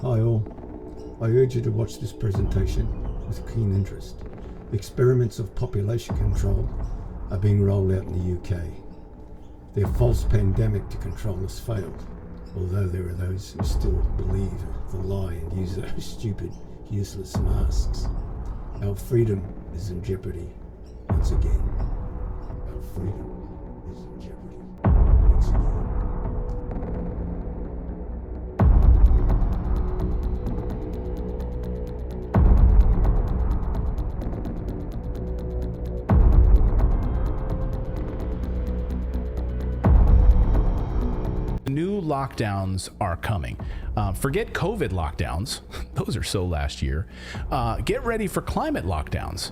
Hi all. I urge you to watch this presentation with keen interest. Experiments of population control are being rolled out in the UK. Their false pandemic to control has failed, although there are those who still believe the lie and use those stupid, useless masks. Our freedom is in jeopardy once again. Our freedom is in jeopardy once again. New lockdowns are coming. Forget COVID lockdowns. Those are so last year. Get ready for climate lockdowns.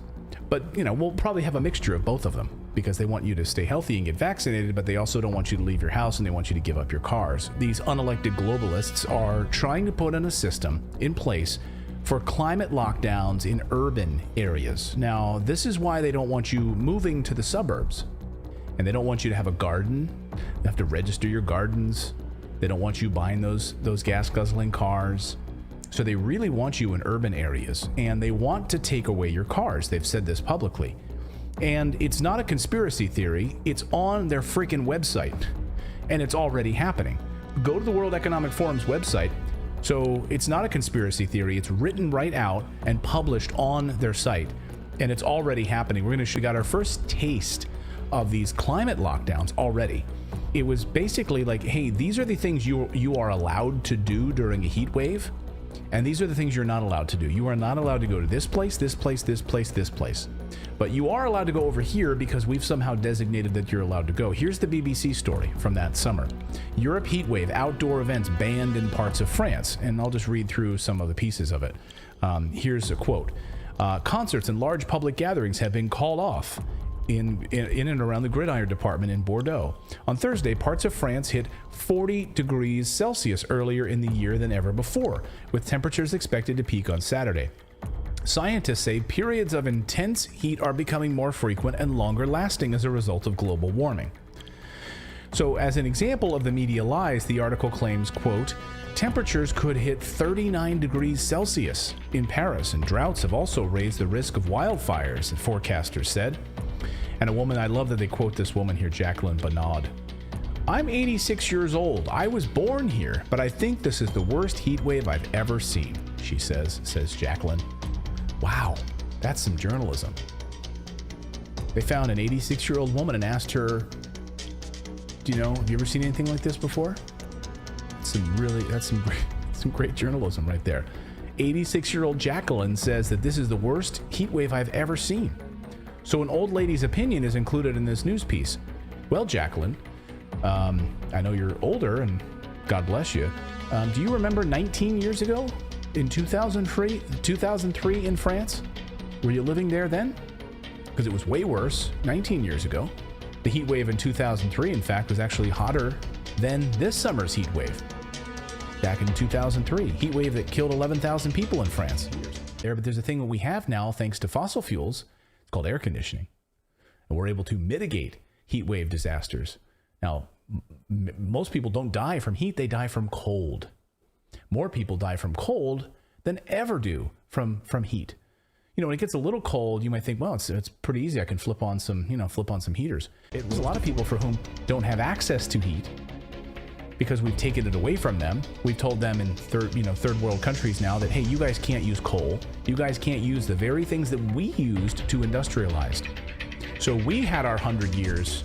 But, we'll probably have a mixture of both of them because they want you to stay healthy and get vaccinated, but they also don't want you to leave your house and they want you to give up your cars. These unelected globalists are trying to put in a system in place for climate lockdowns in urban areas. Now, this is why they don't want you moving to the suburbs. And they don't want you to have a garden. You have to register your gardens. They don't want you buying those gas guzzling cars. So they really want you in urban areas, and they want to take away your cars. They've said this publicly. And it's not a conspiracy theory. It's on their freaking website, and it's already happening. Go to the World Economic Forum's website. So it's not a conspiracy theory. It's written right out and published on their site, and it's already happening. We got our first taste of these climate lockdowns already. It was basically like, hey, these are the things you are allowed to do during a heat wave, and these are the things you're not allowed to do. You are not allowed to go to this place, this place, this place, this place. But you are allowed to go over here because we've somehow designated that you're allowed to go. Here's the BBC story from that summer. Europe heat wave, outdoor events banned in parts of France. And I'll just read through some of the pieces of it. Here's a quote. Concerts and large public gatherings have been called off in and around the Gridiron department in Bordeaux. On Thursday, parts of France hit 40 degrees Celsius earlier in the year than ever before, with temperatures expected to peak on Saturday. Scientists say periods of intense heat are becoming more frequent and longer lasting as a result of global warming. So, as an example of the media lies, the article claims, quote, temperatures could hit 39 degrees Celsius in Paris, and droughts have also raised the risk of wildfires, the forecasters said. And a woman, I love that they quote this woman here, Jacqueline Banaud. I'm 86 years old. I was born here, but I think this is the worst heat wave I've ever seen, she says Jacqueline. Wow, that's some journalism. They found an 86-year-old woman and asked her, have you ever seen anything like this before? That's some great journalism right there. 86-year-old Jacqueline says that this is the worst heat wave I've ever seen. So an old lady's opinion is included in this news piece. Well, Jacqueline, I know you're older and God bless you. Do you remember 19 years ago in 2003 in France? Were you living there then? Because it was way worse 19 years ago. The heat wave in 2003, in fact, was actually hotter than this summer's heat wave. Back in 2003, heat wave that killed 11,000 people in France. But there's a thing that we have now, thanks to fossil fuels, called air conditioning, and we're able to mitigate heat wave disasters. Now, most people don't die from heat, they die from cold. More people die from cold than ever do from heat. When it gets a little cold, you might think, well, it's pretty easy. I can flip on some heaters. There's a lot of people for whom don't have access to heat because we've taken it away from them. We've told them in third world countries now that, hey, you guys can't use coal. You guys can't use the very things that we used to industrialize. So we had our 100 years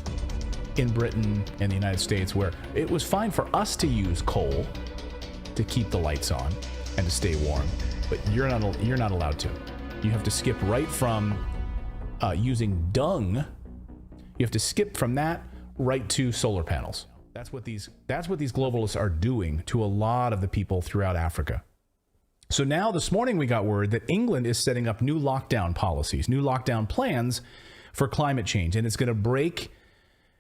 in Britain and the United States where it was fine for us to use coal to keep the lights on and to stay warm, but you're not allowed to. You have to skip right from using dung. You have to skip from that right to solar panels. That's what these globalists are doing to a lot of the people throughout Africa. So now this morning we got word that England is setting up new lockdown policies, new lockdown plans for climate change, and it's going to break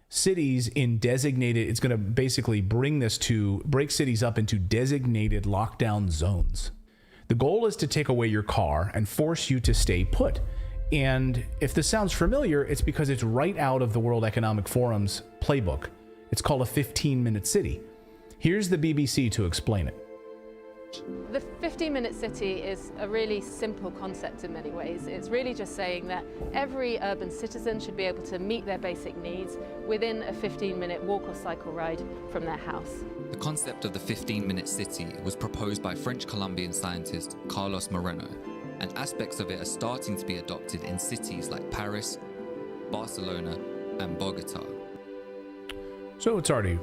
cities in designated. It's going to basically break cities up into designated lockdown zones. The goal is to take away your car and force you to stay put. And if this sounds familiar, it's because it's right out of the World Economic Forum's playbook. It's called a 15-minute city. Here's the BBC to explain it. The 15-minute city is a really simple concept in many ways. It's really just saying that every urban citizen should be able to meet their basic needs within a 15-minute walk or cycle ride from their house. The concept of the 15-minute city was proposed by French Colombian scientist Carlos Moreno, and aspects of it are starting to be adopted in cities like Paris, Barcelona, and Bogota. So it's already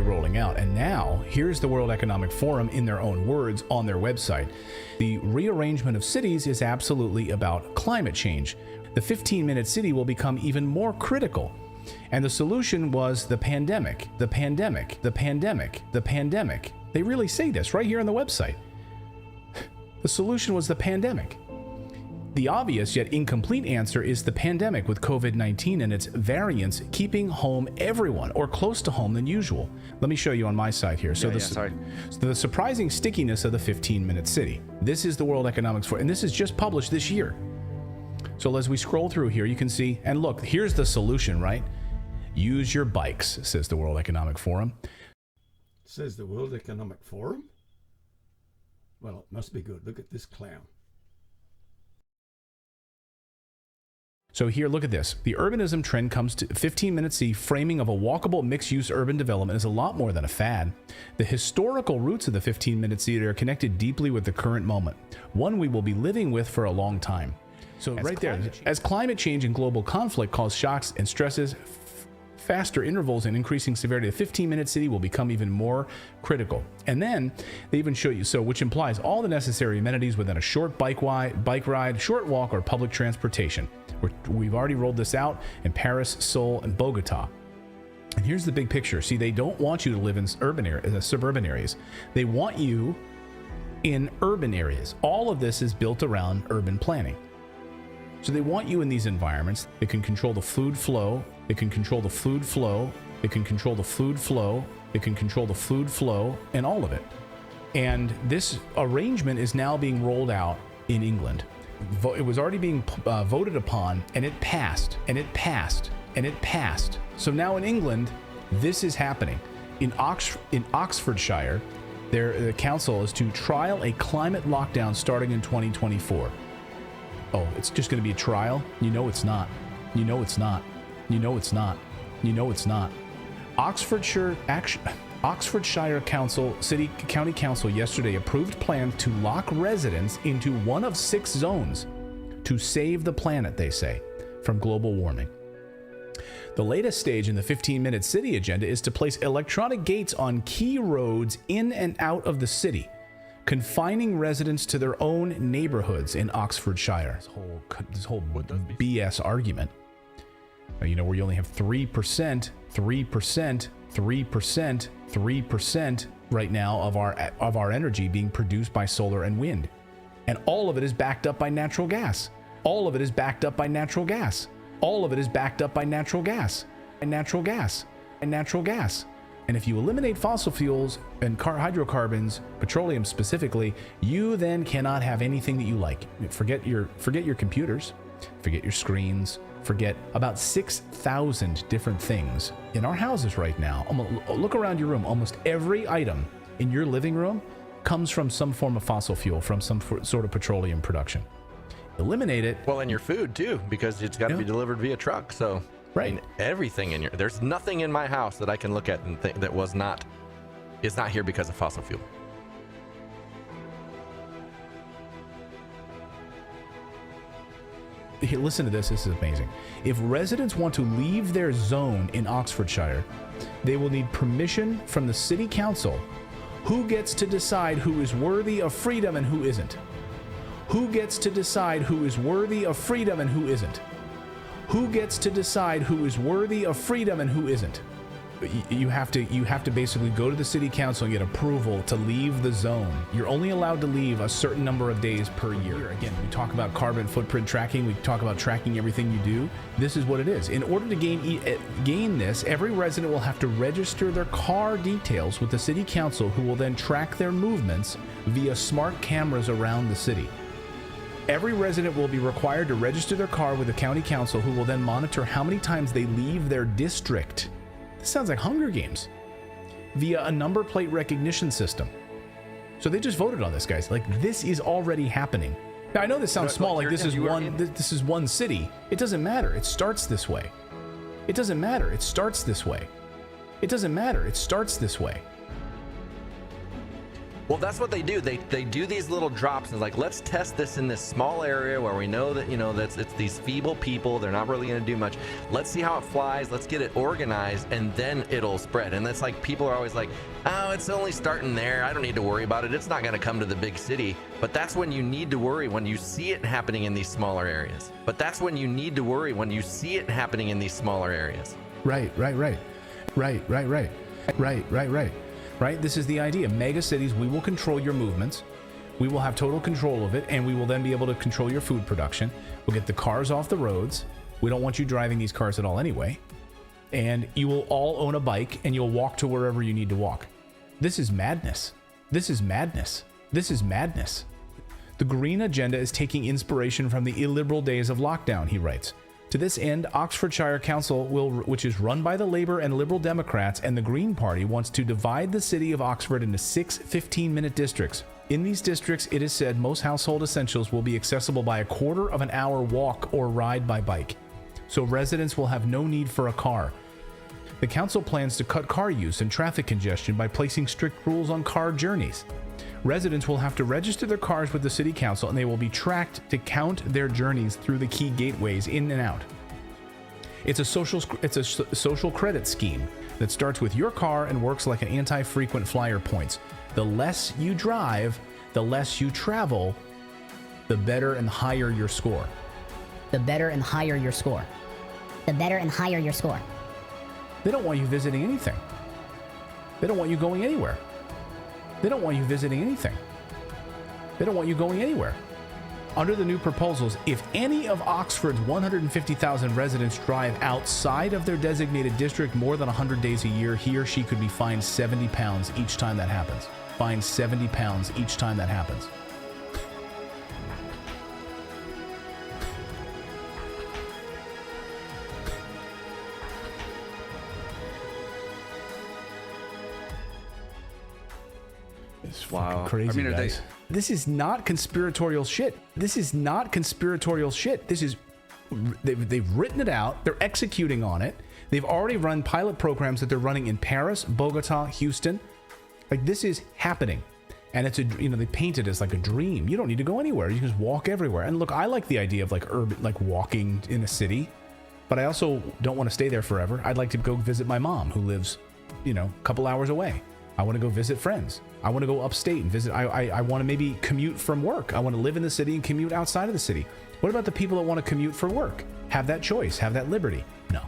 rolling out. And now here's the World Economic Forum in their own words on their website. The rearrangement of cities is absolutely about climate change. The 15-minute city will become even more critical. And the solution was the pandemic, the pandemic, the pandemic, the pandemic. They really say this right here on the website. The solution was the pandemic. The obvious yet incomplete answer is the pandemic with COVID-19 and its variants keeping home everyone or close to home than usual. Let me show you on my side here. So the surprising stickiness of the 15-minute city. This is the World Economic Forum, and this is just published this year. So as we scroll through here, you can see, and look, here's the solution, right? Use your bikes, says the World Economic Forum. Says the World Economic Forum? Well, it must be good. Look at this clown. So here, look at this. The urbanism trend comes to 15-minute city framing of a walkable mixed-use urban development is a lot more than a fad. The historical roots of the 15-minute city are connected deeply with the current moment, one we will be living with for a long time. So right there, as climate change and global conflict cause shocks and stresses, faster intervals and increasing severity, the 15-minute city will become even more critical. And then they even show you, which implies all the necessary amenities within a short bike ride, short walk, or public transportation. We've already rolled this out in Paris, Seoul, and Bogota. And here's the big picture. See, they don't want you to live in suburban areas. They want you in urban areas. All of this is built around urban planning. So they want you in these environments. They can control the food flow. They can control the food flow. They can control the food flow. They can control the food flow and all of it. And this arrangement is now being rolled out in England. It was already being voted upon, and it passed, and it passed, and it passed. So now in England, this is happening. In Oxfordshire, the council is to trial a climate lockdown starting in 2024. Oh, it's just going to be a trial? You know it's not. You know it's not. You know it's not. You know it's not. Oxfordshire County Council yesterday approved plans to lock residents into one of 6 zones to save the planet, they say, from global warming. The latest stage in the 15-minute city agenda is to place electronic gates on key roads in and out of the city, confining residents to their own neighborhoods in Oxfordshire. This whole BS argument. You know, where you only have 3% right now of our energy being produced by solar and wind. And all of it is backed up by natural gas. All of it is backed up by natural gas. All of it is backed up by natural gas and natural gas and natural gas. And if you eliminate fossil fuels and hydrocarbons, petroleum specifically, you then cannot have anything that you like. Forget your computers, forget your screens, forget about 6,000 different things in our houses right now. Look around your room. Almost every item in your living room comes from some form of fossil fuel, from some sort of petroleum production. Eliminate it. Well, and your food too, because it's got to be delivered via truck. So right, I mean, everything in there's nothing in my house that I can look at and think that is not here because of fossil fuel. Here, listen to this. This is amazing. If residents want to leave their zone in Oxfordshire, they will need permission from the city council. Who gets to decide who is worthy of freedom and who isn't? Who gets to decide who is worthy of freedom and who isn't? Who gets to decide who is worthy of freedom and who isn't? You have to basically go to the city council and get approval to leave the zone. You're only allowed to leave a certain number of days per year. Again, we talk about carbon footprint tracking. We talk about tracking everything you do. This is what it is. In order to gain this, every resident will have to register their car details with the city council, who will then track their movements via smart cameras around the city. Every resident will be required to register their car with the county council, who will then monitor how many times they leave their district. This sounds like Hunger Games. Via a number plate recognition system. So they just voted on this, guys. Like, this is already happening. Now, I know this sounds small, like this is one city. It doesn't matter. It starts this way. It doesn't matter. It starts this way. It doesn't matter. It starts this way. Well, that's what they do. They do these little drops and like, let's test this in this small area where we know that, it's these feeble people. They're not really going to do much. Let's see how it flies. Let's get it organized and then it'll spread. And that's like, people are always like, oh, it's only starting there. I don't need to worry about it. It's not going to come to the big city. But that's when you need to worry, when you see it happening in these smaller areas. But that's when you need to worry, when you see it happening in these smaller areas. Right. Right? This is the idea. Mega cities, we will control your movements. We will have total control of it, and we will then be able to control your food production. We'll get the cars off the roads. We don't want you driving these cars at all anyway. And you will all own a bike, and you'll walk to wherever you need to walk. This is madness. This is madness. This is madness. The green agenda is taking inspiration from the illiberal days of lockdown, he writes. To this end, Oxfordshire Council, which is run by the Labour and Liberal Democrats and the Green Party, wants to divide the city of Oxford into 6 15-minute districts. In these districts, it is said most household essentials will be accessible by a quarter of an hour walk or ride by bike. So residents will have no need for a car. The council plans to cut car use and traffic congestion by placing strict rules on car journeys. Residents will have to register their cars with the city council, and they will be tracked to count their journeys through the key gateways in and out. It's a social credit scheme that starts with your car and works like an anti-frequent flyer points. The less you drive, the less you travel, the better and higher your score. The better and higher your score. The better and higher your score. They don't want you visiting anything. They don't want you going anywhere. They don't want you visiting anything. They don't want you going anywhere. Under the new proposals, if any of Oxford's 150,000 residents drive outside of their designated district more than 100 days a year, he or she could be fined £70 each time that happens. Fined £70 each time that happens. It's fucking crazy, I mean, guys. This is not conspiratorial shit. This is not conspiratorial shit. This is... They've written it out. They're executing on it. They've already run pilot programs that they're running in Paris, Bogota, Houston. Like, this is happening. And it's a... they paint it as like a dream. You don't need to go anywhere. You can just walk everywhere. And look, I like the idea of like urban... like walking in a city. But I also don't want to stay there forever. I'd like to go visit my mom who lives, a couple hours away. I want to go visit friends. I want to go upstate and visit. I want to maybe commute from work. I want to live in the city and commute outside of the city. What about the people that want to commute for work? Have that choice. Have that liberty. No.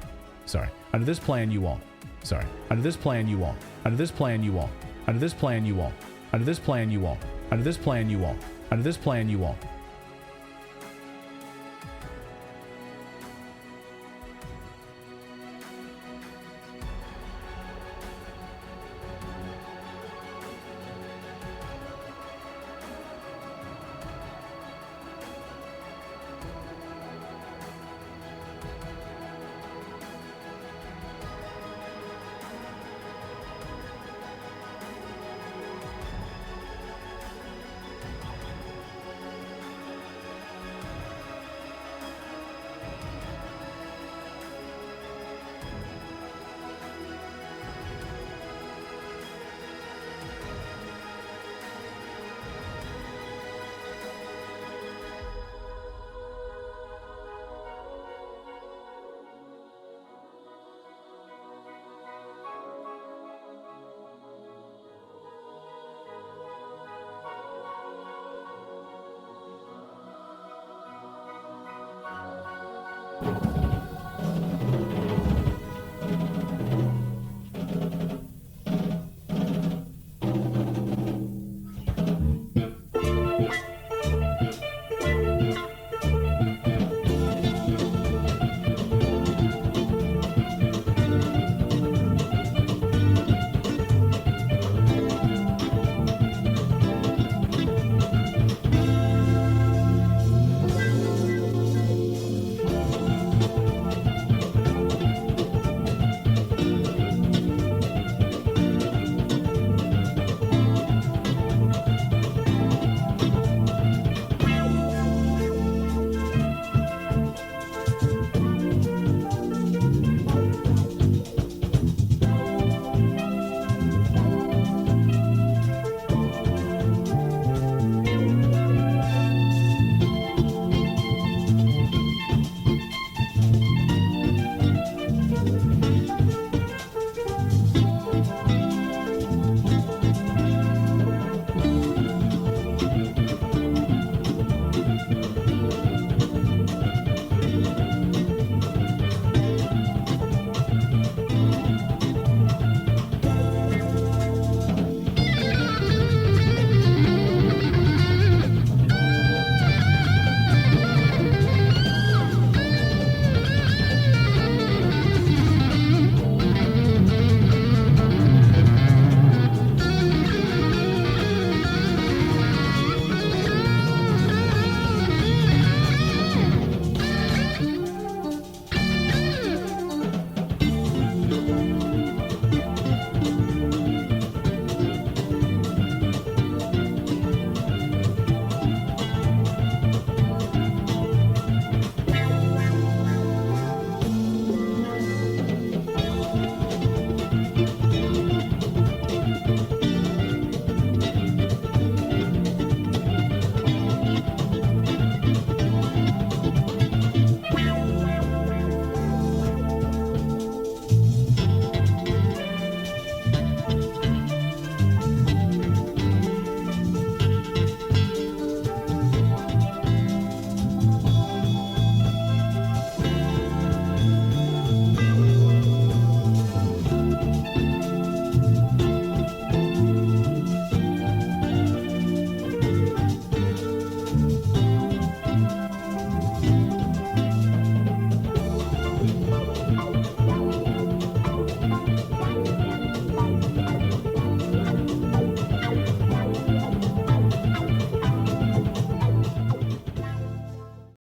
Sorry. Under this plan, you won't. Sorry. Under this plan, you won't. Under this plan, you won't. Under this plan, you won't. Under this plan, you won't. Under this plan, you won't. Under this plan, you won't. You